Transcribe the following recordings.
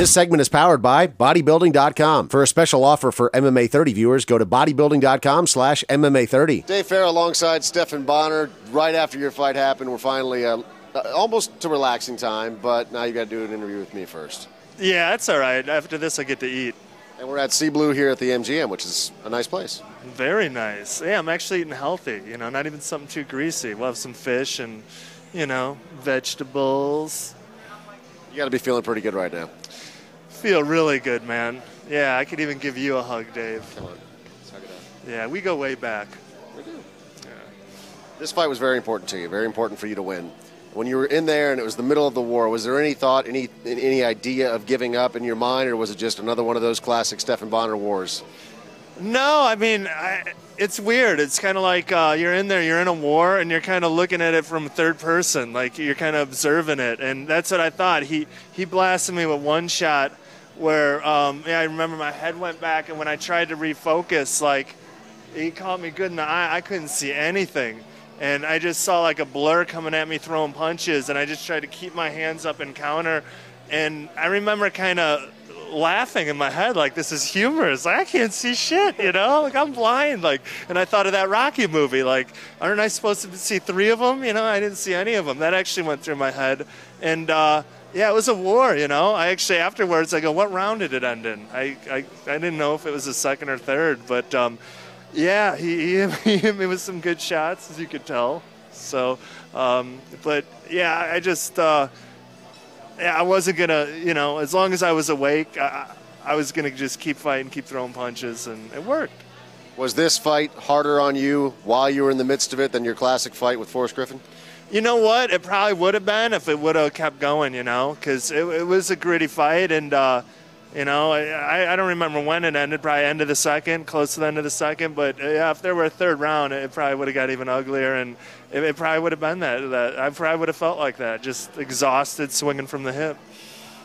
This segment is powered by bodybuilding.com. For a special offer for MMA 30 viewers, go to bodybuilding.com/MMA 30. Dave Farra alongside Stephan Bonnar. Right after your fight happened, we're finally almost to relaxing time, but now you got to do an interview with me first. Yeah, that's all right. After this, I get to eat. And we're at Sea Blue here at the MGM, which is a nice place. Very nice. Yeah, I'm actually eating healthy, not even something too greasy. We'll have some fish and, vegetables. You got to be feeling pretty good right now. Feel really good, man. Yeah, I could even give you a hug, Dave. Come on. Let's hug it out. Yeah, we go way back. We do. Yeah. This fight was very important to you, very important for you to win. When you were in there and it was the middle of the war, was there any thought, any idea of giving up in your mind, or was it just another one of those classic Stephan Bonnar wars? No, I mean, it's weird. It's kind of like you're in there, you're in a war, and you're kind of looking at it from third person, like you're kind of observing it. And that's what I thought. He blasted me with one shot where, I remember my head went back, and when I tried to refocus, like, he caught me good in the eye. I couldn't see anything. And I just saw like a blur coming at me throwing punches, and I just tried to keep my hands up and counter. And I remember kind of laughing in my head like, this is humorous. Like, I can't see shit, like I'm blind. Like, and I thought of that Rocky movie, like, aren't I supposed to see 3 of them? I didn't see any of them. That actually went through my head. And yeah, it was a war, I actually afterwards I go, what round did it end in? I didn't know if it was the second or third, but yeah, he hit me with some good shots, as you could tell. So, but yeah, I just, I wasn't going to, as long as I was awake, I was going to just keep fighting, keep throwing punches, and it worked. Was this fight harder on you while you were in the midst of it than your classic fight with Forrest Griffin? You know what? It probably would have been if it would have kept going, because it was a gritty fight, and I don't remember when it ended, probably end of the second, close to the end of the second. But yeah, if there were a third round, it probably would have got even uglier, and it probably would have been that. I probably would have felt like that, just exhausted, swinging from the hip.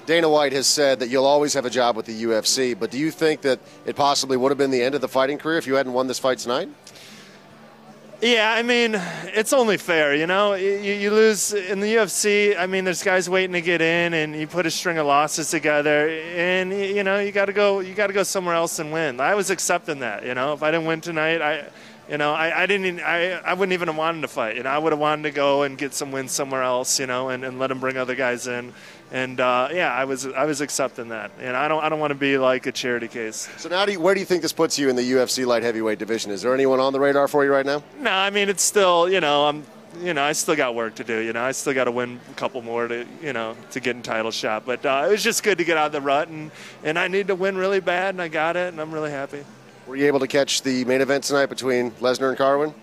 Dana White has said that you'll always have a job with the UFC, but do you think that it possibly would have been the end of the fighting career if you hadn't won this fight tonight? Yeah, I mean, it's only fair, You lose in the UFC. I mean, there's guys waiting to get in, and you put a string of losses together, and you got to go somewhere else and win. I was accepting that, If I didn't win tonight, I wouldn't even have wanted to fight. I would have wanted to go and get some wins somewhere else, and let them bring other guys in. And yeah, I was accepting that, and I don't want to be like a charity case. So now, where do you think this puts you in the UFC light heavyweight division? Is there anyone on the radar for you right now? No, I mean it's still, I still got work to do. I still got to win a couple more to get in title shot. But it was just good to get out of the rut, and I need to win really bad, and I got it, and I'm really happy. Were you able to catch the main event tonight between Lesnar and Carwin?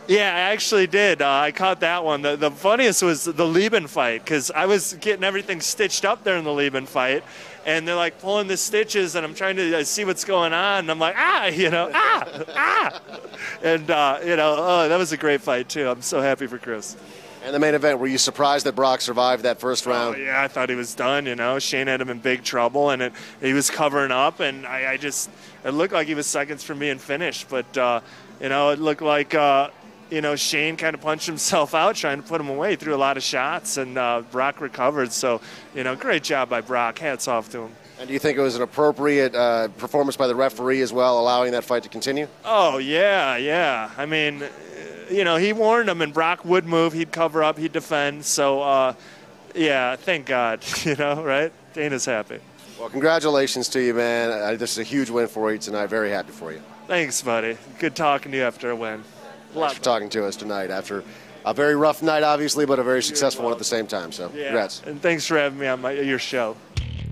Yeah, I actually did. I caught that one. The funniest was the Lieben fight, because I was getting everything stitched up there in the Lieben fight, and they're like pulling the stitches, and I'm trying to see what's going on, and I'm like, and that was a great fight too. I'm so happy for Chris. And the main event, were you surprised that Brock survived that first round? Oh, yeah, I thought he was done, Shane had him in big trouble, and he was covering up, and it looked like he was seconds from being finished, but it looked like Shane kind of punched himself out trying to put him away. He threw a lot of shots, and Brock recovered. So, great job by Brock. Hats off to him. And do you think it was an appropriate performance by the referee as well, allowing that fight to continue? Oh, yeah. I mean, he warned him, and Brock would move. He'd cover up. He'd defend. So, yeah, thank God, right? Dana's happy. Well, congratulations to you, man. This is a huge win for you tonight. Very happy for you. Thanks, buddy. Good talking to you after a win. Thanks for talking to us tonight after a very rough night, obviously, but a very successful one at the same time. So, congrats. And thanks for having me on your show.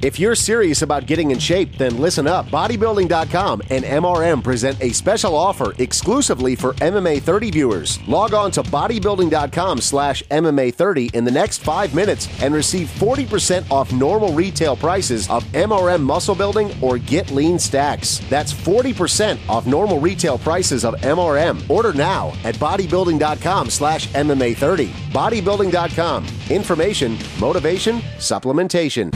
If you're serious about getting in shape, then listen up. Bodybuilding.com and MRM present a special offer exclusively for MMA 30 viewers. Log on to bodybuilding.com/MMA 30 in the next 5 minutes and receive 40% off normal retail prices of MRM Muscle Building or Get Lean Stacks. That's 40% off normal retail prices of MRM. Order now at bodybuilding.com/MMA 30. Bodybuilding.com. Information, motivation, supplementation.